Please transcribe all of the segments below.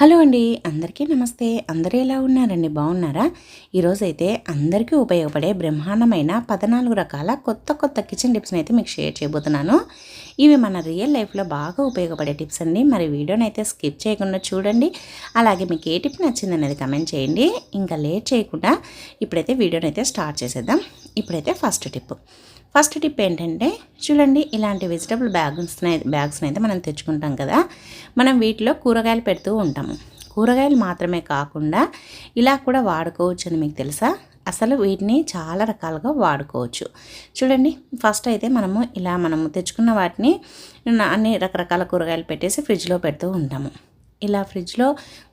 Hello అండి, అందరికీ నమస్తే. అందరూ ఎలా ఉన్నారండి? బాగున్నారా? ఈరోజైతే అందరికీ ఉపయోగపడే బ్రహ్మాండమైన 14 రకాల కొత్త కిచెన్ టిప్స్ని అయితే మీకు షేర్ చేయబోతున్నాను. ఇవి మన రియల్ లైఫ్లో బాగా ఉపయోగపడే టిప్స్ అండి. మరి వీడియోని అయితే స్కిప్ చేయకుండా చూడండి. అలాగే మీకు ఏ టిప్ నచ్చింది అనేది కమెంట్ చేయండి. ఇంకా లేట్ చేయకుండా ఇప్పుడైతే వీడియోని అయితే స్టార్ట్ చేసేద్దాం. ఇప్పుడైతే ఫస్ట్ టిప్ ఏంటంటే, చూడండి, ఇలాంటి వెజిటబుల్ బ్యాగ్స్ని అయితే మనం తెచ్చుకుంటాం కదా. మనం వీటిలో కూరగాయలు పెడుతూ ఉంటాము. కూరగాయలు మాత్రమే కాకుండా ఇలా కూడా వాడుకోవచ్చు అని మీకు తెలుసా? అసలు వీటిని చాలా రకాలుగా వాడుకోవచ్చు. చూడండి, ఫస్ట్ అయితే మనము తెచ్చుకున్న వాటిని అన్ని రకరకాల కూరగాయలు పెట్టేసి ఫ్రిడ్జ్లో పెడుతూ ఉంటాము. ఇలా ఫ్రిడ్జ్లో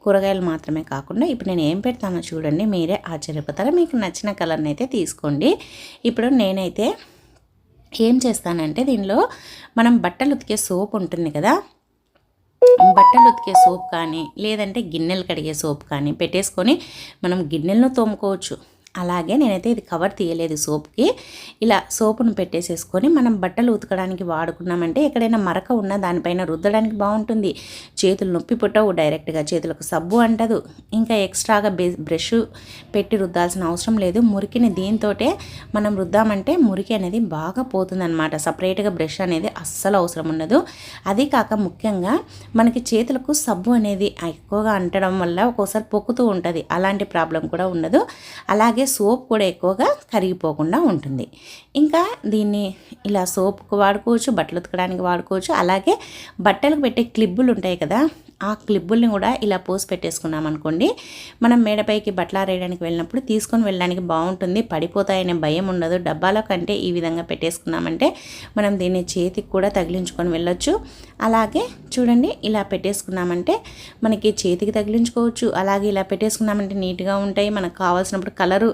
కూరగాయలు మాత్రమే కాకుండా ఇప్పుడు నేను ఏం పెడతానో చూడండి, మీరే ఆశ్చర్యపోతారా. మీకు నచ్చిన కలర్ని అయితే తీసుకోండి. ఇప్పుడు నేనైతే ఏం చేస్తానంటే, దీనిలో మనం బట్టలు ఉతికే సోప్ ఉంటుంది కదా, బట్టలు ఉతికే సోప్ కానీ లేదంటే గిన్నెలు కడిగే సోప్ కానీ పెట్టేసుకొని మనం గిన్నెలను తోముకోవచ్చు. అలాగే నేనైతే ఇది కవర్ తీయలేదు సోప్కి. ఇలా సోపును పెట్టేసేసుకొని మనం బట్టలు ఉతకడానికి వాడుకున్నామంటే ఎక్కడైనా మరక ఉన్న దానిపైన రుద్దడానికి బాగుంటుంది. చేతులు నొప్పి పుట్టవు, డైరెక్ట్గా చేతులకు సబ్బు అంటదు. ఇంకా ఎక్స్ట్రాగా బ్రష్ పెట్టి రుద్దాల్సిన అవసరం లేదు. మురికిని దీంతోటే మనం రుద్దామంటే మురికి అనేది బాగా పోతుందన్నమాట. సపరేట్గా బ్రష్ అనేది అస్సలు అవసరం ఉండదు. అది కాక ముఖ్యంగా మనకి చేతులకు సబ్బు అనేది ఎక్కువగా అంటడం వల్ల ఒక్కోసారి పొక్కుతూ ఉంటుంది. అలాంటి ప్రాబ్లం కూడా ఉండదు. అలాగే సోప్ కూడా ఎక్కువగా కరిగిపోకుండా ఉంటుంది. ఇంకా దీన్ని ఇలా సోప్కి వాడుకోవచ్చు, బట్టలు ఉతకడానికి వాడుకోవచ్చు. అలాగే బట్టలకు పెట్టే క్లిబ్బులు ఉంటాయి కదా, ఆ క్లిబ్బుల్ని కూడా ఇలా పోసి పెట్టేసుకున్నాం అనుకోండి, మనం మేడపైకి బట్టలు ఆరేయడానికి వెళ్ళినప్పుడు తీసుకొని వెళ్ళడానికి బాగుంటుంది. పడిపోతాయనే భయం ఉండదు. డబ్బాలో కంటే ఈ విధంగా పెట్టేసుకున్నామంటే మనం దీన్ని చేతికి కూడా తగిలించుకొని వెళ్ళొచ్చు. అలాగే చూడండి, ఇలా పెట్టేసుకున్నామంటే మనకి చేతికి తగిలించుకోవచ్చు. అలాగే ఇలా పెట్టేసుకున్నామంటే నీట్గా ఉంటాయి. మనకు కావాల్సినప్పుడు కలరు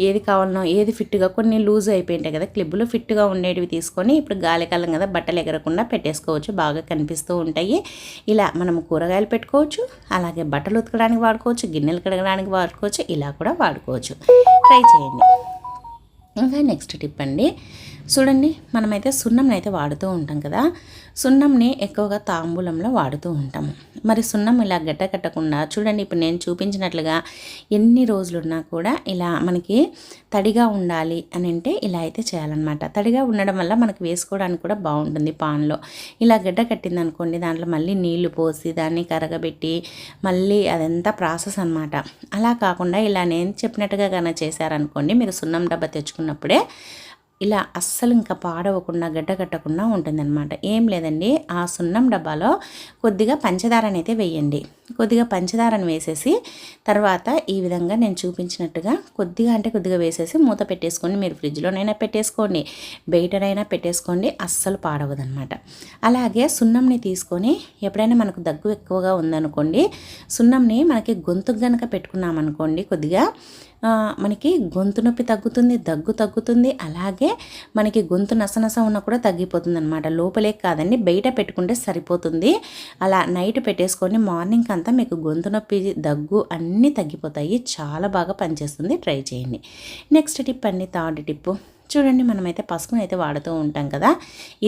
ఏది కావాలనో, ఏది ఫిట్గా, కొన్ని లూజ్ అయిపోయింటాయి కదా క్లిబ్బులు, ఫిట్గా ఉండేటివి తీసుకొని ఇప్పుడు గాలికాలం కదా బట్టలు ఎగరకుండా పెట్టేసుకోవచ్చు. బాగా కనిపిస్తూ ఉంటాయి. ఇలా మనం కూరగాయలు పెట్టుకోవచ్చు, అలాగే బట్టలు ఉతకడానికి వాడుకోవచ్చు, గిన్నెలు కడగడానికి వాడుకోవచ్చు, ఇలా కూడా వాడుకోవచ్చు. ట్రై చేయండి. ఇంకా నెక్స్ట్ టిప్ అండి, చూడండి, మనమైతే సున్నంని అయితే వాడుతూ ఉంటాం కదా. సున్నంని ఎక్కువగా తాంబూలంలో వాడుతూ ఉంటాము. మరి సున్నం ఇలా గడ్డకట్టకుండా చూడండి, ఇప్పుడు నేను చూపించినట్లుగా ఎన్ని రోజులున్నా కూడా ఇలా మనకి తడిగా ఉండాలి అని అంటే ఇలా అయితే చేయాలన్నమాట. తడిగా ఉండడం వల్ల మనకి వేసుకోవడానికి కూడా బాగుంటుంది. పాన్లో ఇలా గడ్డ కట్టింది అనుకోండి, దాంట్లో మళ్ళీ నీళ్లు పోసి దాన్ని కరగబెట్టి మళ్ళీ అదంతా ప్రాసెస్ అనమాట. అలా కాకుండా ఇలా నేను చెప్పినట్టుగా కనుక చేశారనుకోండి, మీరు సున్నం డబ్బా తెచ్చుకున్నప్పుడే ఇలా అస్సలు ఇంకా పాడవకుండా గడ్డ కట్టకుండా ఉంటుందన్నమాట. ఏం లేదండి, ఆ సున్నం డబ్బాలో కొద్దిగా పంచదారని అయితే వేయండి. కొద్దిగా పంచదారని వేసేసి తర్వాత ఈ విధంగా నేను చూపించినట్టుగా కొద్దిగా వేసేసి మూత పెట్టేసుకొని మీరు ఫ్రిడ్జ్లోనైనా పెట్టేసుకోండి, బయటనైనా పెట్టేసుకోండి, అస్సలు పాడవదనమాట. అలాగే సున్నంని తీసుకొని ఎప్పుడైనా మనకు దగ్గు ఎక్కువగా ఉందనుకోండి, సున్నంని మనకి గొంతుకు గనక పెట్టుకున్నామనుకోండి, కొద్దిగా మనకి గొంతు నొప్పి తగ్గుతుంది, దగ్గు తగ్గుతుంది. అలాగే మనకి గొంతు నసనస ఉన్నా కూడా తగ్గిపోతుంది అనమాట. లోపలే కాదండి, బయట పెట్టుకుంటే సరిపోతుంది. అలా నైట్ పెట్టేసుకొని మార్నింగ్ అంతా మీకు గొంతు నొప్పి, దగ్గు అన్నీ తగ్గిపోతాయి. చాలా బాగా పనిచేస్తుంది. ట్రై చేయండి. నెక్స్ట్ టిప్ అండి, థర్డ్ టిప్. చూడండి, మనమైతే పసుపుని అయితే వాడుతూ ఉంటాం కదా.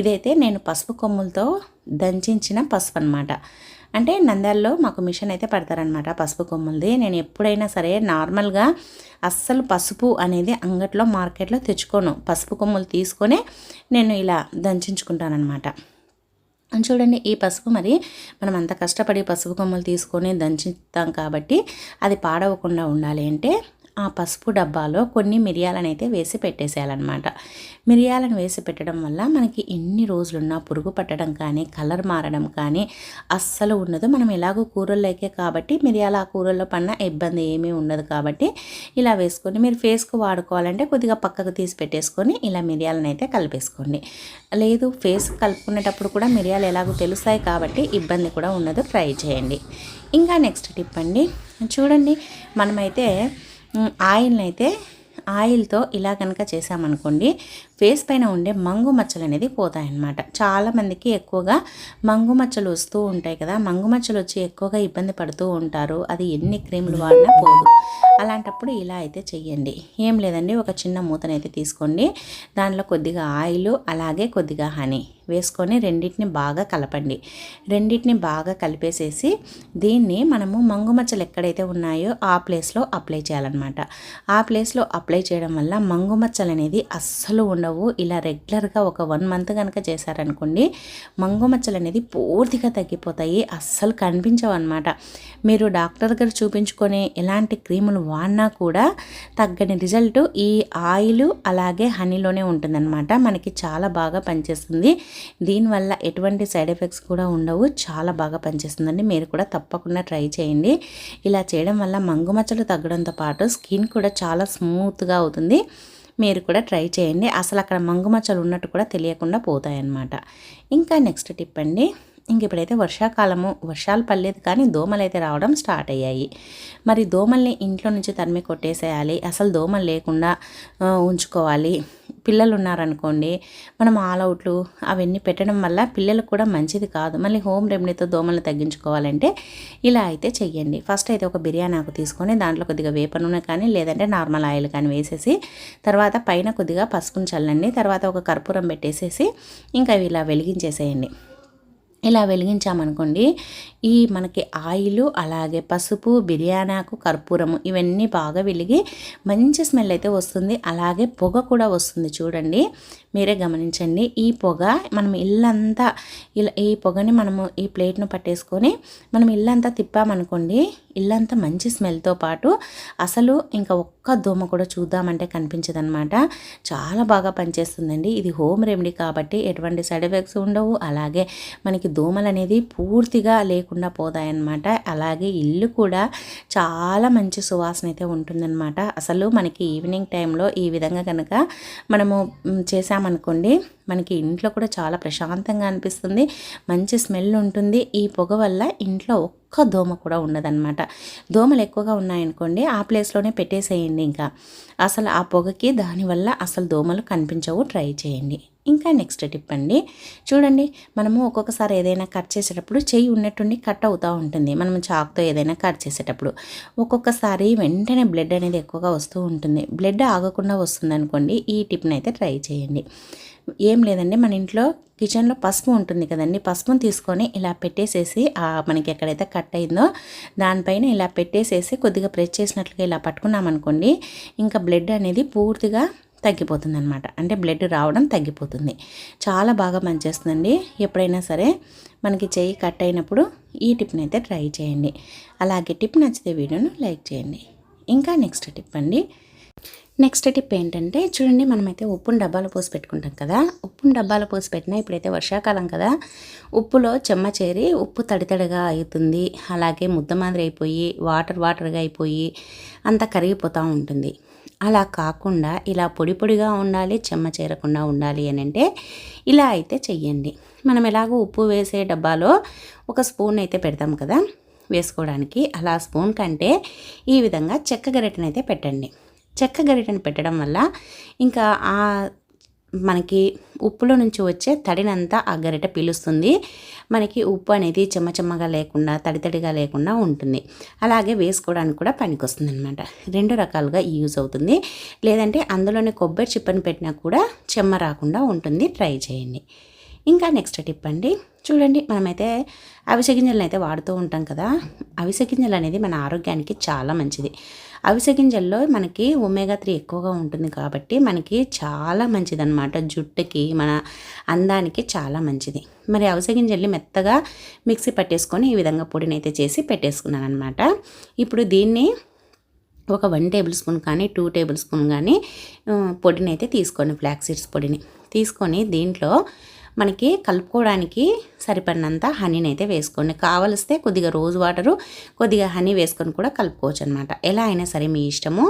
ఇదైతే నేను పసుపు కొమ్ములతో దంచిన పసుపు అనమాట. అంటే నంద్యాలలో మాకు మిషన్ అయితే పడతారనమాట పసుపు కొమ్ములది. నేను ఎప్పుడైనా సరే నార్మల్గా అస్సలు పసుపు అనేది అంగట్లో మార్కెట్లో తెచ్చుకోను. పసుపు కొమ్ములు తీసుకొని నేను ఇలా దంచుకుంటానమాట. చూడండి, ఈ పసుపు మరి మనం అంత కష్టపడి పసుపు కొమ్ములు తీసుకొని దంచుతాం కాబట్టి అది పాడవకుండా ఉండాలి అంటే ఆ పసుపు డబ్బాలో కొన్ని మిరియాలను అయితే వేసి పెట్టేసేయాలన్నమాట. మిరియాలను వేసి పెట్టడం వల్ల మనకి ఎన్ని రోజులున్నా పురుగు పట్టడం కానీ కలర్ మారడం కానీ అస్సలు ఉండదు. మనం ఎలాగో కూరల్లోకే కాబట్టి మిరియాల ఆ కూరల్లో పడిన ఇబ్బంది ఏమీ ఉండదు. కాబట్టి ఇలా వేసుకొని మీరు ఫేస్కు వాడుకోవాలంటే కొద్దిగా పక్కకు తీసి పెట్టేసుకొని ఇలా మిరియాలను అయితే కలిపేసుకోండి. లేదు, ఫేస్ కలుపుకునేటప్పుడు కూడా మిరియాలు ఎలాగో తెలుస్తాయి కాబట్టి ఇబ్బంది కూడా ఉండదు. ట్రై చేయండి. ఇంకా నెక్స్ట్ టిప్ అండి, చూడండి, మనమైతే ఆయిల్తో ఇలా కనుక చేసామనుకోండి, ఫేస్ పైన ఉండే మంగు మచ్చలు అనేది పోతాయన్నమాట. చాలామందికి ఎక్కువగా మంగు మచ్చలు వస్తూ ఉంటాయి కదా, మంగు మచ్చలు వచ్చి ఎక్కువగా ఇబ్బంది పడుతూ ఉంటారు. అది ఎన్ని క్రీములు వాడినా పోదు. అలాంటప్పుడు ఇలా అయితే చెయ్యండి. ఏం లేదండి, ఒక చిన్న మూతనైతే తీసుకోండి. దాంట్లో కొద్దిగా ఆయిల్ అలాగే కొద్దిగా హనీ వేసుకొని రెండింటిని బాగా కలపండి. రెండింటిని బాగా కలిపేసేసి దీన్ని మనము మంగు మచ్చలు ఎక్కడైతే ఉన్నాయో ఆ ప్లేస్లో అప్లై చేయాలన్నమాట. ఆ ప్లేస్లో అప్లై చేయడం వల్ల మంగు మచ్చలు అనేది అస్సలు ఉండవు. ఇలా రెగ్యులర్గా ఒక 1 మంత్ కనుక చేశారనుకోండి, మంగు మచ్చలు అనేది పూర్తిగా తగ్గిపోతాయి, అస్సలు కనిపించవు అనమాట. మీరు డాక్టర్ దగ్గర చూపించుకొని ఎలాంటి క్రీములు వాడినా కూడా తగ్గని రిజల్ట్ ఈ ఆయిల్ అలాగే హనీలోనే ఉంటుందన్నమాట. మనకి చాలా బాగా పనిచేస్తుంది. దీనివల్ల ఎటువంటి సైడ్ ఎఫెక్ట్స్ కూడా ఉండవు. చాలా బాగా పనిచేస్తుందండి. మీరు కూడా తప్పకుండా ట్రై చేయండి. ఇలా చేయడం వల్ల మంగు మచ్చలు తగ్గడంతో పాటు స్కిన్ కూడా చాలా స్మూత్గా అవుతుంది. మీరు కూడా ట్రై చేయండి. అసలు అక్కడ మంగు మచ్చలు ఉన్నట్టు కూడా తెలియకుండా పోతాయన్నమాట. ఇంకా నెక్స్ట్ టిప్ అండి, ఇప్పుడైతే వర్షాకాలము, వర్షాలు పడలేదు కానీ దోమలు అయితే రావడం స్టార్ట్ అయ్యాయి. మరి దోమల్ని ఇంట్లో నుంచి తరిమి కొట్టేసేయాలి, అసలు దోమలు లేకుండా ఉంచుకోవాలి. పిల్లలు ఉన్నారనుకోండి, మనం ఆల్అవుట్లు అవన్నీ పెట్టడం వల్ల పిల్లలకు కూడా మంచిది కాదు. మళ్ళీ హోమ్ రెమెడీతో దోమలను తగ్గించుకోవాలంటే ఇలా అయితే చెయ్యండి. ఫస్ట్ అయితే ఒక బిర్యానీ ఆకు తీసుకొని దాంట్లో కొద్దిగా వేప నూనె కానీ లేదంటే నార్మల్ ఆయిల్ కానీ వేసేసి తర్వాత పైన కొద్దిగా పసుపుని చల్లండి. తర్వాత ఒక కర్పూరం పెట్టేసేసి ఇంకా ఇలా వెలిగించేసేయండి. ఇలా వెలిగించామనుకోండి, ఈ మనకి ఆయిల్ అలాగే పసుపు, బిర్యానాకు, కర్పూరము ఇవన్నీ బాగా వెలిగి మంచి స్మెల్ అయితే వస్తుంది. అలాగే పొగ కూడా వస్తుంది. చూడండి, మీరే గమనించండి. ఈ పొగ మనం ఇల్లంతా ఇలా ఈ పొగని మనము ఈ ప్లేట్ను పట్టేసుకొని మనం ఇల్లంతా తిప్పామనుకోండి, ఇల్లంతా మంచి స్మెల్తో పాటు అసలు ఇంకా ఒక్క దోమ కూడా చూద్దామంటే కనిపించదనమాట. చాలా బాగా పనిచేస్తుందండి. ఇది హోమ్ రెమెడీ కాబట్టి ఎటువంటి సైడ్ ఎఫెక్ట్స్ ఉండవు. అలాగే మనకి దోమలు అనేది పూర్తిగా లేకుండా పోతాయన్నమాట. అలాగే ఇల్లు కూడా చాలా మంచి సువాసన అయితే ఉంటుందన్నమాట. అసలు మనకి ఈవినింగ్ టైంలో ఈ విధంగా కనుక మనము చేసామనుకోండి, మనకి ఇంట్లో కూడా చాలా ప్రశాంతంగా అనిపిస్తుంది, మంచి స్మెల్ ఉంటుంది. ఈ పొగ వల్ల ఇంట్లో ఒక్క దోమ కూడా ఉండదన్నమాట. దోమలు ఎక్కువగా ఉన్నాయనుకోండి, ఆ ప్లేస్లోనే పెట్టేసేయండి. ఇంకా అసలు ఆ పొగకి దానివల్ల అసలు దోమలు కనిపించవు. ట్రై చేయండి. ఇంకా నెక్స్ట్ టిప్ అండి, చూడండి, మనము ఒక్కొక్కసారి ఏదైనా కట్ చేసేటప్పుడు చెయ్యి ఉన్నట్టుండి కట్ అవుతూ ఉంటుంది. మనం చాకుతో ఏదైనా కట్ చేసేటప్పుడు ఒక్కొక్కసారి వెంటనే బ్లడ్ అనేది ఎక్కువగా వస్తూ ఉంటుంది. బ్లడ్ ఆగకుండా వస్తుంది అనుకోండి, ఈ టిప్ని అయితే ట్రై చేయండి. ఏం లేదండి, మన ఇంట్లో కిచెన్లో పసుపు ఉంటుంది కదండి, పసుపుని తీసుకొని ఇలా పెట్టేసేసి మనకి ఎక్కడైతే కట్ అయిందో దానిపైన ఇలా పెట్టేసేసి కొద్దిగా ప్రెస్ చేసినట్లుగా ఇలా పట్టుకున్నామనుకోండి, ఇంకా బ్లడ్ అనేది పూర్తిగా తగ్గిపోతుంది అనమాట. అంటే బ్లడ్ రావడం తగ్గిపోతుంది. చాలా బాగా పనిచేస్తుందండి. ఎప్పుడైనా సరే మనకి చెయ్యి కట్ అయినప్పుడు ఈ టిప్ని అయితే ట్రై చేయండి. అలాగే టిప్ నచ్చితే వీడియోను లైక్ చేయండి. ఇంకా నెక్స్ట్ టిప్ అండి, నెక్స్ట్ టిప్ ఏంటంటే చూడండి, మనమైతే ఉప్పును డబ్బాలో పోసి పెట్టుకుంటాం కదా, ఉప్పును డబ్బాలో పోసి పెట్టినా ఇప్పుడైతే వర్షాకాలం కదా, ఉప్పులో చెమ్మ చేరి ఉప్పు తడితడిగా అవుతుంది. అలాగే ముద్ద మాదిరి అయిపోయి వాటర్గా అయిపోయి అంతా కరిగిపోతూ ఉంటుంది. అలా కాకుండా ఇలా పొడి పొడిగా ఉండాలి, చెమ్మ చేరకుండా ఉండాలి అని అంటే ఇలా అయితే చెయ్యండి. మనం ఎలాగో ఉప్పు వేసే డబ్బాలో ఒక స్పూన్ అయితే పెడతాం కదా వేసుకోవడానికి, అలా స్పూన్ కంటే ఈ విధంగా చెక్క గరిటెనైతే పెట్టండి. చెక్క గరిటెను పెట్టడం వల్ల ఇంకా మనకి ఉప్పులో నుంచి వచ్చే తడినంతా ఆ గరిటె పీలుస్తుంది. మనకి ఉప్పు అనేది చెమ్మగా లేకుండా తడిగా లేకుండా ఉంటుంది. అలాగే వేసుకోవడానికి కూడా పనికొస్తుంది అనమాట. 2 రకాలుగా యూజ్ అవుతుంది. లేదంటే అందులోనే కొబ్బరి చిప్పని పెట్టినా కూడా చెమ్మ రాకుండా ఉంటుంది. ట్రై చేయండి. ఇంకా నెక్స్ట్ టిప్ అండి, చూడండి, మనమైతే అవిసె గింజలను అయితే వాడుతూ ఉంటాం కదా. అవిసె గింజలు అనేది మన ఆరోగ్యానికి చాలా మంచిది. అవిసె గింజల్లో మనకి ఒమేగా 3 ఎక్కువగా ఉంటుంది కాబట్టి మనకి చాలా మంచిదన్నమాట. జుట్టుకి, మన అందానికి చాలా మంచిది. మరి అవిసె గింజల్ని మెత్తగా మిక్సీ పట్టేసుకొని ఈ విధంగా పొడినైతే చేసి పెట్టేసుకున్నాను అనమాట. ఇప్పుడు దీన్ని ఒక 1 టేబుల్ స్పూన్ కానీ 2 టేబుల్ స్పూన్ కానీ పొడిని అయితే తీసుకోండి. ఫ్లాక్స్ సీడ్స్ పొడిని తీసుకొని దీంట్లో మనకి కలుపుకోవడానికి సరిపడినంత హనీని అయితే వేసుకోండి. కావలిస్తే కొద్దిగా రోజ్ వాటరు, కొద్దిగా హనీ వేసుకొని కూడా కలుపుకోవచ్చు అనమాట. ఎలా అయినా సరే మీ ఇష్టము.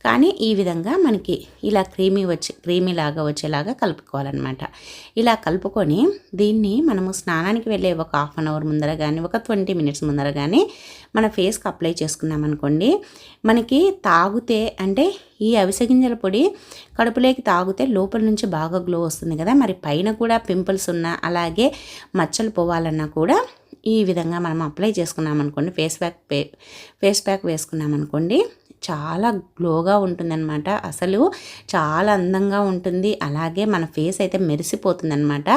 కానీ ఈ విధంగా మనకి ఇలా క్రీమీ లాగా వచ్చేలాగా కలుపుకోవాలన్నమాట. ఇలా కలుపుకొని దీన్ని మనము స్నానానికి వెళ్ళే ఒక హాఫ్ అన్ అవర్ ముందర కానీ ఒక 20 మినిట్స్ ముందర కానీ మన ఫేస్కి అప్లై చేసుకున్నామనుకోండి, మనకి తాగితే అంటే ఈ అవిసె గింజల పొడి కడుపులోకి తాగితే లోపల నుంచి బాగా గ్లో వస్తుంది కదా. మరి పైన కూడా పింపుల్స్ ఉన్నా అలాగే మచ్చలు పోవాలన్నా కూడా ఈ విధంగా మనం అప్లై చేసుకున్నామనుకోండి, ఫేస్ ప్యాక్ వేసుకున్నామనుకోండి, చాలా గ్లోగా ఉంటుందన్నమాట. అసలు చాలా అందంగా ఉంటుంది. అలాగే మన ఫేస్ అయితే మెరిసిపోతుందన్నమాట.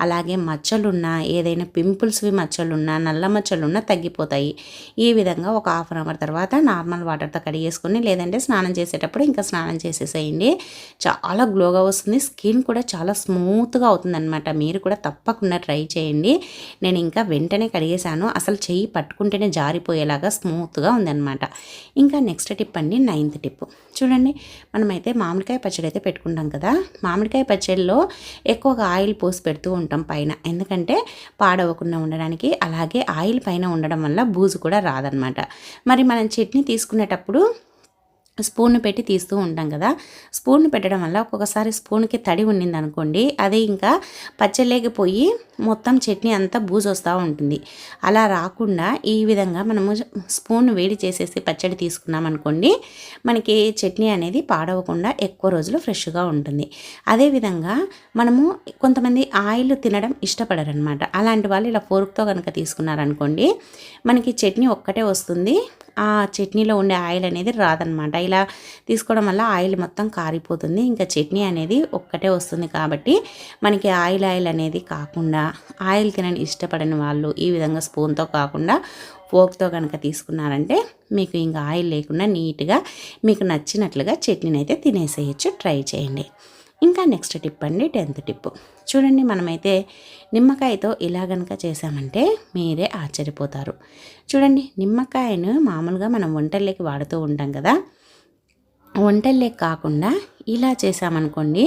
అలాగే మచ్చలున్నా, ఏదైనా పింపుల్స్వి మచ్చలున్నా, నల్ల మచ్చలున్నా తగ్గిపోతాయి. ఈ విధంగా ఒక హాఫ్ అన్ అవర్ తర్వాత నార్మల్ వాటర్తో కడిగేసుకొని, లేదంటే స్నానం చేసేటప్పుడు ఇంకా స్నానం చేసేసేయండి. చాలా గ్లోగా వస్తుంది. స్కిన్ కూడా చాలా స్మూత్గా అవుతుందన్నమాట. మీరు కూడా తప్పకుండా ట్రై చేయండి. నేను ఇంకా వెంటనే కడిగేశాను. అసలు చెయ్యి పట్టుకుంటేనే జారిపోయేలాగా స్మూత్గా ఉందన్నమాట. ఇంకా నెక్స్ట్ టిప్ అండి, 9th టిప్ చూడండి. మనమైతే మామిడికాయ పచ్చడి అయితే పెట్టుకుంటాం కదా. మామిడికాయ పచ్చడిలో ఎక్కువగా ఆయిల్ పోసి పెడుతూ ఉంటాం పైన, ఎందుకంటే పాడవకుండా ఉండడానికి. అలాగే ఆయిల్ పైన ఉండడం వల్ల బూజు కూడా రాదనమాట. మరి మనం చట్నీ తీసుకునేటప్పుడు స్పూన్ పెట్టి తీస్తూ ఉంటాం కదా. స్పూన్ పెట్టడం వల్ల ఒక్కొక్కసారి స్పూన్కి తడి ఉండింది అనుకోండి, అది ఇంకా పచ్చళ్ళకి పోయి మొత్తం చట్నీ అంతా బూజు వస్తూ ఉంటుంది. అలా రాకుండా ఈ విధంగా మనము స్పూన్ వేడి చేసేసి పచ్చడి తీసుకున్నాం అనుకోండి, మనకి చట్నీ అనేది పాడవకుండా ఎక్కువ రోజులు ఫ్రెష్గా ఉంటుంది. అదేవిధంగా మనము కొంతమంది ఆయిల్ తినడం ఇష్టపడరనమాట. అలాంటి వాళ్ళు ఇలా ఫోర్క్తో కనుక తీసుకున్నారనుకోండి, మనకి చట్నీ ఒక్కటే వస్తుంది, ఆ చట్నీలో ఉండే ఆయిల్ అనేది రాదనమాట. ఇలా తీసుకోవడం వల్ల ఆయిల్ మొత్తం కారిపోతుంది, ఇంకా చట్నీ అనేది ఒక్కటే వస్తుంది. కాబట్టి మనకి ఆయిల్ అనేది కాకుండా, ఆయిల్ తినని ఇష్టపడని వాళ్ళు ఈ విధంగా స్పూన్తో కాకుండా ఫోర్క్తో కనుక తీసుకున్నారంటే మీకు ఇంకా ఆయిల్ లేకుండా నీట్గా మీకు నచ్చినట్లుగా చట్నీని అయితే తినేసేయచ్చు. ట్రై చేయండి. ఇంకా నెక్స్ట్ టిప్ అండి, 10th టిప్ చూడండి. మనమైతే నిమ్మకాయతో ఇలా కనుక చేసామంటే మీరే ఆశ్చర్యపోతారు. చూడండి, నిమ్మకాయను మామూలుగా మనం వంటల్లోకి వాడుతూ ఉంటాం కదా. వంటల్లోకి కాకుండా ఇలా చేసామనుకోండి,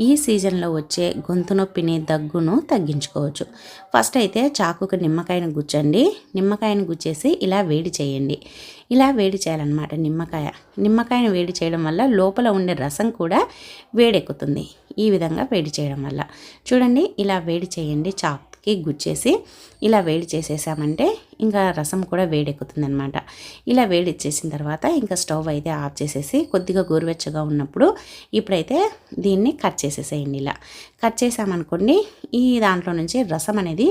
ఈ సీజన్లో వచ్చే గొంతు నొప్పిని, దగ్గును తగ్గించుకోవచ్చు. ఫస్ట్ అయితే చాకుకు నిమ్మకాయను గుచ్చండి. నిమ్మకాయను గుచ్చేసి ఇలా వేడి చేయండి. ఇలా వేడి చేయాలన్నమాట. నిమ్మకాయను వేడి చేయడం వల్ల లోపల ఉండే రసం కూడా వేడెక్కుతుంది. ఈ విధంగా వేడి చేయడం వల్ల చూడండి, ఇలా వేడి చేయండి. చాకుకి గుచ్చేసి ఇలా వేడి చేసేసామంటే ఇంకా రసం కూడా వేడెక్కుతుందనమాట. ఇలా వేడి చేసిన తర్వాత ఇంకా స్టవ్ అయితే ఆఫ్ చేసేసి కొద్దిగా గోరువెచ్చగా ఉన్నప్పుడు ఇప్పుడైతే దీన్ని కట్ చేసేసేయండి. ఇలా కట్ చేసామనుకోండి, ఈ దాంట్లో నుంచి రసం అనేది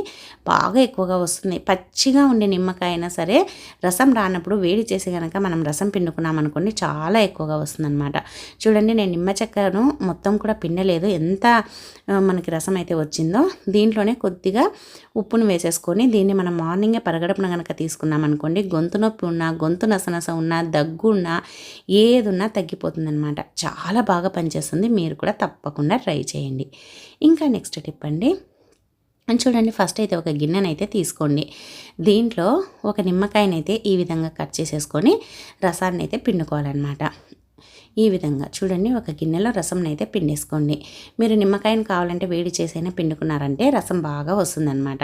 బాగా ఎక్కువగా వస్తుంది. పచ్చిగా ఉండే నిమ్మకాయ అయినా సరే రసం రానప్పుడు వేడి చేసి కనుక మనం రసం పిండుకున్నామనుకోండి, చాలా ఎక్కువగా వస్తుందన్నమాట. చూడండి, నేను నిమ్మ చెక్కను మొత్తం కూడా పిండలేదు. ఎంత మనకి రసం అయితే వచ్చిందో దీంట్లోనే కొద్దిగా ఉప్పును వేసేసుకొని దీన్ని మనం మార్నింగే పరగడపున కనుక తీసుకున్నామనుకోండి, గొంతు నొప్పి ఉన్నా, గొంతు నసనస ఉన్నా, దగ్గు ఉన్నా, ఏదున్నా తగ్గిపోతుందన్నమాట. చాలా బాగా పనిచేస్తుంది. మీరు కూడా తప్పకుండా ట్రై చేయండి. ఇంకా నెక్స్ట్ టిప్ అండి, చూడండి. ఫస్ట్ అయితే ఒక గిన్నెనైతే తీసుకోండి. దీంట్లో ఒక నిమ్మకాయనైతే ఈ విధంగా కట్ చేసేసుకొని రసాన్ని అయితే పిండుకోవాలన్నమాట. ఈ విధంగా చూడండి, ఒక గిన్నెలో రసం అయితే పిండేసుకోండి. మీరు నిమ్మకాయను కావాలంటే వేడి చేసైనా పిండుకున్నారంటే రసం బాగా వస్తుందన్నమాట.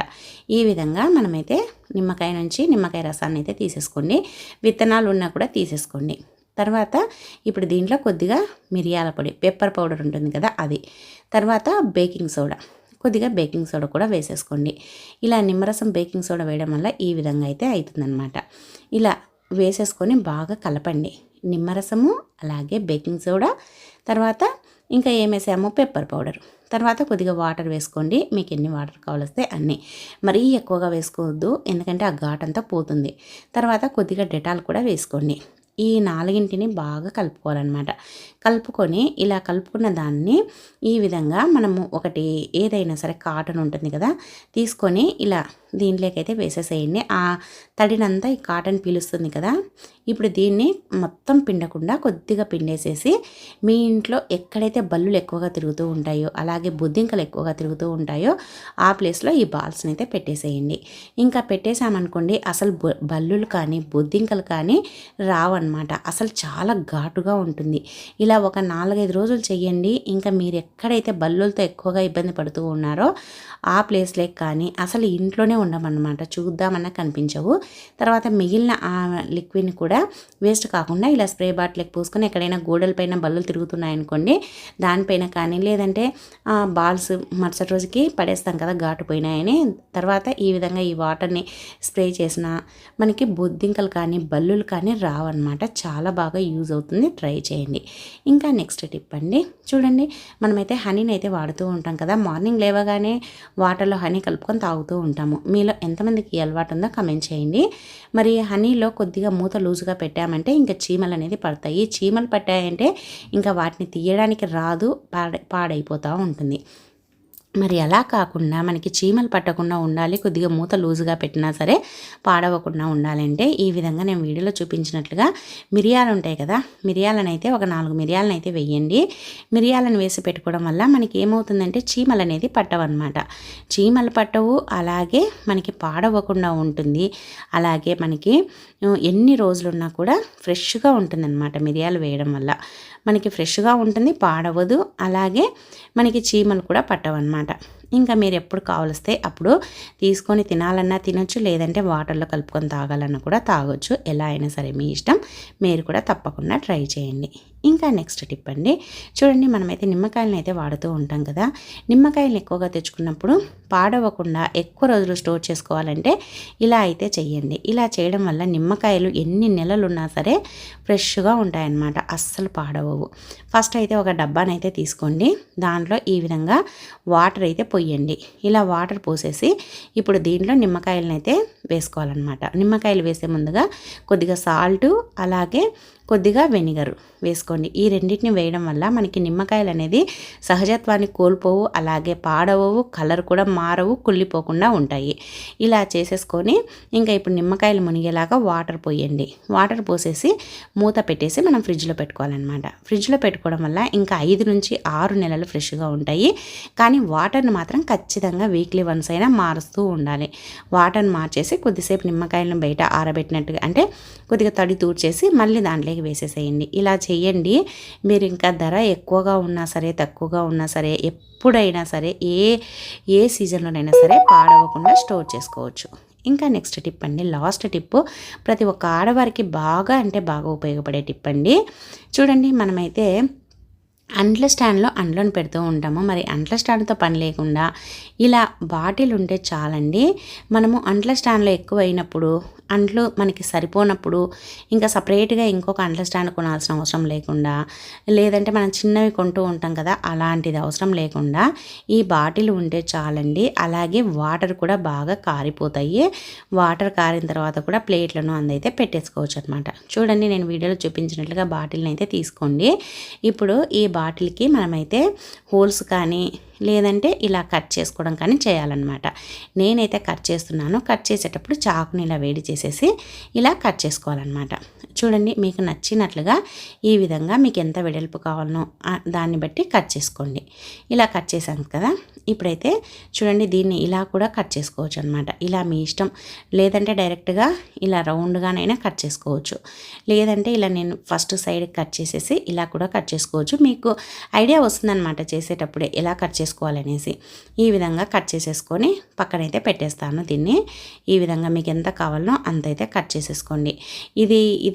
ఈ విధంగా మనమైతే నిమ్మకాయ నుంచి నిమ్మకాయ రసాన్ని అయితే తీసేసుకోండి. విత్తనాలు ఉన్నా కూడా తీసేసుకోండి. తర్వాత ఇప్పుడు దీంట్లో కొద్దిగా మిరియాల పొడి, పెప్పర్ పౌడర్ ఉంటుంది కదా అది, తర్వాత కొద్దిగా బేకింగ్ సోడా కూడా వేసేసుకోండి. ఇలా నిమ్మరసం బేకింగ్ సోడా వేయడం వల్ల ఈ విధంగా అయితే అవుతుందన్నమాట. ఇలా వేసేసుకొని బాగా కలపండి. నిమ్మరసము అలాగే బేకింగ్ సోడా, తర్వాత ఇంకా ఏమేసామో పెప్పర్ పౌడర్, తర్వాత కొద్దిగా వాటర్ వేసుకోండి. మీకు ఎన్ని వాటర్ కావాల్స్తే అన్నీ, మరీ ఎక్కువగా వేసుకోవద్దు, ఎందుకంటే ఆ ఘాటంతా పోతుంది. తర్వాత కొద్దిగా డెటాల్ కూడా వేసుకోండి. ఈ నాలుగింటిని బాగా కలుపుకోవాలన్నమాట. కలుపుకొని ఇలా కలుపుకున్న దాన్ని ఈ విధంగా మనము ఒకటి ఏదైనా సరే కాటన్ ఉంటుంది కదా, తీసుకొని ఇలా దీంట్లోకైతే వేసేసేయండి. ఆ తడినంతా ఈ కాటన్ పీలుస్తుంది కదా. ఇప్పుడు దీన్ని మొత్తం పిండకుండా కొద్దిగా పిండేసేసి మీ ఇంట్లో ఎక్కడైతే బల్లులు ఎక్కువగా తిరుగుతూ ఉంటాయో, అలాగే బొద్దింకలు ఎక్కువగా తిరుగుతూ ఉంటాయో ఆ ప్లేస్లో ఈ బాల్స్ని అయితే పెట్టేసేయండి. ఇంకా పెట్టేసామనుకోండి, అసలు బల్లులు కానీ బొద్దింకలు కానీ రావన్నమాట. అసలు చాలా ఘాటుగా ఉంటుంది. ఇలా ఒక 4-5 రోజులు చెయ్యండి. ఇంకా మీరు ఎక్కడైతే బల్లులతో ఎక్కువగా ఇబ్బంది పడుతూ ఉన్నారో ఆ ప్లేస్లోకి కానీ, అసలు ఇంట్లోనే ఉండమన్నమాట, చూద్దామన్నా కనిపించవు. తర్వాత మిగిలిన ఆ లిక్విడ్ని కూడా వేస్ట్ కాకుండా ఇలా స్ప్రే బాటిల్కి పూసుకొని ఎక్కడైనా గోడలపైన బల్లులు తిరుగుతున్నాయనుకోండి దానిపైన కానీ, లేదంటే బాల్స్ మరుసటి రోజుకి పడేస్తాం కదా ఘాటు పోయినాయని, తర్వాత ఈ విధంగా ఈ వాటర్ని స్ప్రే చేసిన మనకి బొద్దింకలు కానీ బల్లులు కానీ రావన్నమాట. చాలా బాగా యూజ్ అవుతుంది, ట్రై చేయండి. ఇంకా నెక్స్ట్ టిప్ అండి, చూడండి మనమైతే హనీని అయితే వాడుతూ ఉంటాం కదా, మార్నింగ్ లేవగానే వాటర్లో హనీ కలుపుకొని తాగుతూ ఉంటాము. మీలో ఎంతమందికి ఈ అలవాటు ఉందో కమెంట్ చేయండి. మరి హనీలో కొద్దిగా మూత లూజుగా పెట్టామంటే ఇంకా చీమలు అనేది పడతాయి. చీమలు పట్టాయంటే ఇంకా వాటిని తీయడానికి రాదు, పాడైపోతూ ఉంటుంది. మరి అలా కాకుండా మనకి చీమలు పట్టకుండా ఉండాలి, కొద్దిగా మూత లూజుగా పెట్టినా సరే పాడవకుండా ఉండాలంటే ఈ విధంగా నేను వీడియోలో చూపించినట్లుగా మిరియాలు ఉంటాయి కదా, మిరియాలను అయితే ఒక 4 మిరియాలను అయితే వేయండి. మిరియాలను వేసి పెట్టుకోవడం వల్ల మనకి ఏమవుతుందంటే చీమలు అనేది పట్టవన్నమాట. చీమలు పట్టవు, అలాగే మనకి పాడవకుండా ఉంటుంది. అలాగే మనకి ఎన్ని రోజులున్నా కూడా ఫ్రెష్గా ఉంటుందన్నమాట. మిరియాలు వేయడం వల్ల మనకి ఫ్రెష్గా ఉంటుంది, పాడవదు, అలాగే మనకి చీమలు కూడా పట్టవన్నమాట. ఇంకా మీరు ఎప్పుడు కావలిస్తే అప్పుడు తీసుకొని తినాలన్నా తినొచ్చు, లేదంటే వాటర్లో కలుపుకొని తాగాలన్నా కూడా తాగొచ్చు. ఎలా అయినా సరే మీ ఇష్టం, మీరు కూడా తప్పకుండా ట్రై చేయండి. ఇంకా నెక్స్ట్ టిప్ అండి, చూడండి మనమైతే నిమ్మకాయలను అయితే వాడుతూ ఉంటాం కదా, నిమ్మకాయలను ఎక్కువగా తెచ్చుకున్నప్పుడు పాడవకుండా ఎక్కువ రోజులు స్టోర్ చేసుకోవాలంటే ఇలా అయితే చెయ్యండి. ఇలా చేయడం వల్ల నిమ్మకాయలు ఎన్ని నెలలు ఉన్నా సరే ఫ్రెష్గా ఉంటాయన్నమాట, అస్సలు పాడవవు. ఫస్ట్ అయితే ఒక డబ్బానైతే తీసుకోండి, దాంట్లో ఈ విధంగా వాటర్ అయితే పొయ్యండి. ఇలా వాటర్ పోసేసి ఇప్పుడు దీంట్లో నిమ్మకాయలను అయితే వేసుకోవాలన్నమాట. నిమ్మకాయలు వేసే ముందుగా కొద్దిగా సాల్టు, అలాగే కొద్దిగా వెనిగర్ వేసుకోండి. ఈ రెండింటిని వేయడం వల్ల మనకి నిమ్మకాయలు అనేది సహజత్వాన్ని కోల్పోవు, అలాగే పాడవవు, కలర్ కూడా మారవు, కుళ్ళిపోకుండా ఉంటాయి. ఇలా చేసేసుకొని ఇంకా ఇప్పుడు నిమ్మకాయలు మునిగేలాగా వాటర్ పోయండి. వాటర్ పోసేసి మూత పెట్టేసి మనం ఫ్రిడ్జ్లో పెట్టుకోవాలన్నమాట. ఫ్రిడ్జ్లో పెట్టుకోవడం వల్ల ఇంకా 5 నుంచి 6 నెలలు ఫ్రెష్గా ఉంటాయి. కానీ వాటర్ని మాత్రం ఖచ్చితంగా వీక్లీ వన్స్ అయినా మారుస్తూ ఉండాలి. వాటర్ని మార్చేసి కొద్దిసేపు నిమ్మకాయలను బయట ఆరబెట్టినట్టుగా, అంటే కొద్దిగా తడి తూడ్చేసి మళ్ళీ దాంట్లోకి వేసేసేయండి. ఇలా చేయండి. మీరు ఇంకా ధర ఎక్కువగా ఉన్నా సరే తక్కువగా ఉన్నా సరే ఎప్పుడైనా సరే ఏ సీజన్లోనైనా సరే పాడవకుండా స్టోర్ చేసుకోవచ్చు. ఇంకా నెక్స్ట్ టిప్ అండి, లాస్ట్ టిప్, ప్రతి ఒక్క ఆడవారికి బాగా అంటే బాగా ఉపయోగపడే టిప్ అండి. చూడండి మనమైతే అంట్ల స్టాండ్లో అంట్లను పెడుతూ ఉంటాము. మరి అంట్ల స్టాండ్తో పని లేకుండా ఇలా బాటిల్ ఉంటే చాలండి. మనము అంట్ల స్టాండ్లో ఎక్కువ అయినప్పుడు, అంట్లు మనకి సరిపోనప్పుడు ఇంకా సపరేట్గా ఇంకొక అంట్ల స్టాండ్ కొనాల్సిన అవసరం లేకుండా, లేదంటే మనం చిన్నవి కొంటూ ఉంటాం కదా, అలాంటిది అవసరం లేకుండా ఈ బాటిల్ ఉంటే చాలండి. అలాగే వాటర్ కూడా బాగా కారిపోతాయి. వాటర్ కారిన తర్వాత కూడా ప్లేట్లను అందైతే పెట్టేసుకోవచ్చు అనమాట. చూడండి నేను వీడియోలో చూపించినట్లుగా బాటిల్ని అయితే తీసుకోండి. ఇప్పుడు ఈ బాటిల్కి మనమైతే హోల్స్ కానీ లేదంటే ఇలా కట్ చేసుకోవడం కానీ చేయాలన్నమాట. నేనైతే కట్ చేస్తున్నాను. కట్ చేసేటప్పుడు చాకుని ఇలా వేడి చేసేసి ఇలా కట్ చేసుకోవాలన్నమాట. చూడండి మీకు నచ్చినట్లుగా ఈ విధంగా మీకు ఎంత వెడల్పు కావాలనో దాన్ని బట్టి కట్ చేసుకోండి. ఇలా కట్ చేశాం కదా, ఇప్పుడైతే చూడండి దీన్ని ఇలా కూడా కట్ చేసుకోవచ్చు అనమాట. ఇలా మీ ఇష్టం, లేదంటే డైరెక్ట్గా ఇలా రౌండ్గానైనా కట్ చేసుకోవచ్చు, లేదంటే ఇలా నేను ఫస్ట్ సైడ్ కట్ చేసేసి ఇలా కూడా కట్ చేసుకోవచ్చు. మీకు ఐడియా వస్తుందన్నమాట చేసేటప్పుడే ఎలా కట్ చేసుకోవాలనేసి. ఈ విధంగా కట్ చేసేసుకొని పక్కనైతే పెట్టేస్తాను దీన్ని. ఈ విధంగా మీకు ఎంత కావాలనో అంత అయితే కట్ చేసేసుకోండి.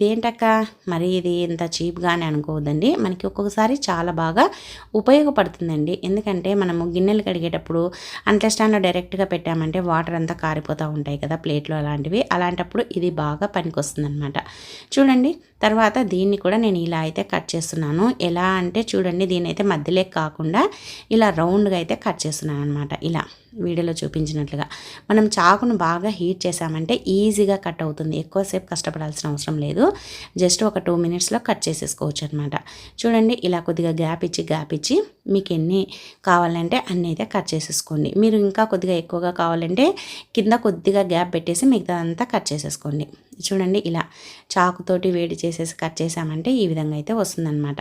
ఇదేంటక్క మరి ఇది ఇంత చీప్గా అని అనుకోవద్దండి, మనకి ఒక్కొక్కసారి చాలా బాగా ఉపయోగపడుతుందండి. ఎందుకంటే మనము గిన్నెలు కడిగేటప్పుడు అంట్ల స్టాండ్లో డైరెక్ట్గా పెట్టామంటే వాటర్ అంతా కారిపోతూ ఉంటాయి కదా ప్లేట్లు అలాంటివి, అలాంటప్పుడు ఇది బాగా పనికొస్తుంది అనమాట. చూడండి తర్వాత దీన్ని కూడా నేను ఇలా అయితే కట్ చేస్తున్నాను. ఎలా అంటే చూడండి దీన్ని అయితే మధ్యలో కాకుండా ఇలా రౌండ్గా అయితే కట్ చేస్తున్నాను అనమాట. ఇలా వీడియోలో చూపించినట్లుగా మనం చాకును బాగా హీట్ చేసామంటే ఈజీగా కట్ అవుతుంది. ఎక్కువసేపు కష్టపడాల్సిన అవసరం లేదు. జస్ట్ ఒక 2 మినిట్స్లో కట్ చేసేసుకోవచ్చు అనమాట. చూడండి ఇలా కొద్దిగా గ్యాప్ ఇచ్చి మీకు ఎన్ని కావాలంటే అన్నీ అయితే కట్ చేసేసుకోండి. మీరు ఇంకా కొద్దిగా ఎక్కువగా కావాలంటే కింద కొద్దిగా గ్యాప్ పెట్టేసి మిగతా అంతా కట్ చేసేసుకోండి. చూడండి ఇలా చాకుతోటి వేడి చేసేసి కట్ చేసామంటే ఈ విధంగా అయితే వస్తుందన్నమాట.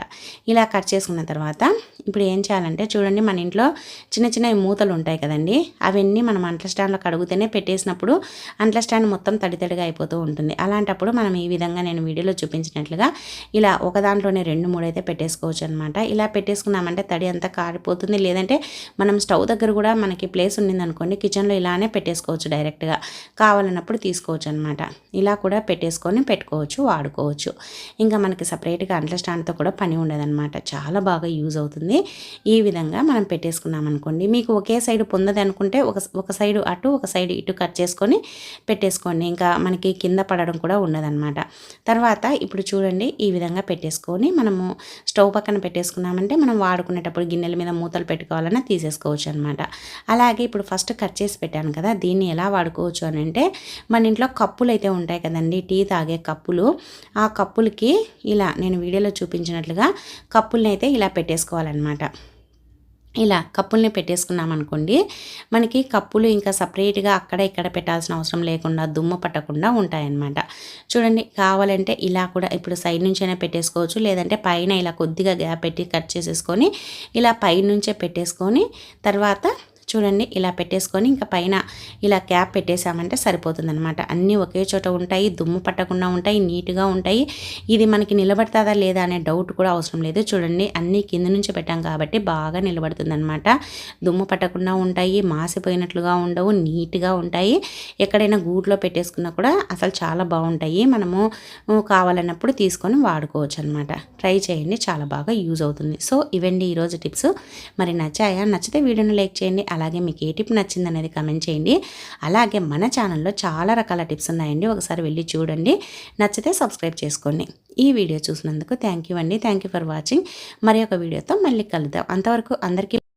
ఇలా కట్ చేసుకున్న తర్వాత ఇప్పుడు ఏం చేయాలంటే చూడండి మన ఇంట్లో చిన్న చిన్న మూతలు ఉంటాయి కదండి, అవన్నీ మనం అంట్ల స్టాండ్లో కడుగుతూనే పెట్టేసినప్పుడు అంట్ల స్టాండ్ మొత్తం తడితడిగా అయిపోతూ ఉంటుంది. అలాంటప్పుడు మనం ఈ విధంగా నేను వీడియోలో చూపించినట్లుగా ఇలా ఒక దాంట్లోనే 2-3 అయితే పెట్టేసుకోవచ్చు అనమాట. ఇలా పెట్టేసుకున్నామంటే తడి అంతా కారిపోతుంది. లేదంటే మనం స్టవ్ దగ్గర కూడా మనకి ప్లేస్ ఉండిందనుకోండి, కిచెన్లో ఇలానే పెట్టేసుకోవచ్చు, డైరెక్ట్గా కావాలన్నప్పుడు తీసుకోవచ్చు అనమాట. ఇలా కూడా పెట్టేసుకొని పెట్టుకోవచ్చు, వాడుకోవచ్చు. ఇంకా మనకి సపరేట్గా అంట్ల స్టాండ్తో కూడా పని ఉండదన్నమాట. చాలా బాగా యూజ్ అవుతుంది. ఈ విధంగా మనం పెట్టేసుకున్నాం అనుకోండి, మీకు ఒకే సైడ్ పొందది అనుకుంటే ఒక సైడు అటు ఒక సైడ్ ఇటు కట్ చేసుకొని పెట్టేసుకోండి. ఇంకా మనకి కింద పడడం కూడా ఉండదన్నమాట. తర్వాత ఇప్పుడు చూడండి, ఈ విధంగా పెట్టేసుకొని మనము స్టవ్ పక్కన పెట్టేసుకున్నామంటే మనం వాడుకునేటప్పుడు గిన్నెల మీద మూతలు పెట్టుకోవాలన్నా తీసేసుకోవచ్చు అనమాట. అలాగే ఇప్పుడు ఫస్ట్ కట్ చేసి పెట్టాను కదా, దీన్ని ఎలా వాడుకోవచ్చు అని అంటే, మన ఇంట్లో కప్పులు అయితే ఉంటాయి కదండి, టీ తాగే కప్పులు. ఆ కప్పులకి ఇలా నేను వీడియోలో చూపించినట్లుగా కప్పుల్ని అయితే ఇలా పెట్టేసుకోవాలన్నమాట. ఇలా కప్పుల్ని పెట్టేసుకున్నాం అనుకోండి, మనకి కప్పులు ఇంకా సపరేట్గా అక్కడ ఇక్కడ పెట్టాల్సిన అవసరం లేకుండా దుమ్ము పట్టకుండా ఉంటాయన్నమాట. చూడండి, కావాలంటే ఇలా కూడా ఇప్పుడు సైడ్ నుంచైనా పెట్టేసుకోవచ్చు, లేదంటే పైన ఇలా కొద్దిగా గ్యాప్ పెట్టి కట్ చేసేసుకొని ఇలా పైన నుంచే పెట్టేసుకొని తర్వాత చూడండి ఇలా పెట్టేసుకొని ఇంకా పైన ఇలా క్యాప్ పెట్టేసామంటే సరిపోతుందనమాట. అన్నీ ఒకే చోట ఉంటాయి, దుమ్ము పట్టకుండా ఉంటాయి, నీట్గా ఉంటాయి. ఇది మనకి నిలబడతాదా లేదా అనే డౌట్ కూడా అవసరం లేదు. చూడండి, అన్నీ కింద నుంచి పెట్టాం కాబట్టి బాగా నిలబడుతుందనమాట. దుమ్ము పట్టకుండా ఉంటాయి, మాసిపోయినట్లుగా ఉండవు, నీట్గా ఉంటాయి. ఎక్కడైనా గూట్లో పెట్టేసుకున్నా కూడా అసలు చాలా బాగుంటాయి. మనము కావాలన్నప్పుడు తీసుకొని వాడుకోవచ్చు అనమాట. ట్రై చేయండి, చాలా బాగా యూజ్ అవుతుంది. సో ఇవండి ఈరోజు టిప్స్. మరి నచ్చాయా? నచ్చితే వీడియోని లైక్ చేయండి. అలాగే మీకు ఏ టిప్ నచ్చింది అనేది కమెంట్ చేయండి. అలాగే మన ఛానల్లో చాలా రకాల టిప్స్ ఉన్నాయండి, ఒకసారి వెళ్ళి చూడండి. నచ్చితే సబ్స్క్రైబ్ చేసుకోండి. ఈ వీడియో చూసినందుకు థ్యాంక్ యూ అండి. Thank you for watching. మరి ఒక వీడియోతో మళ్ళీ కలుద్దాం. అంతవరకు అందరికీ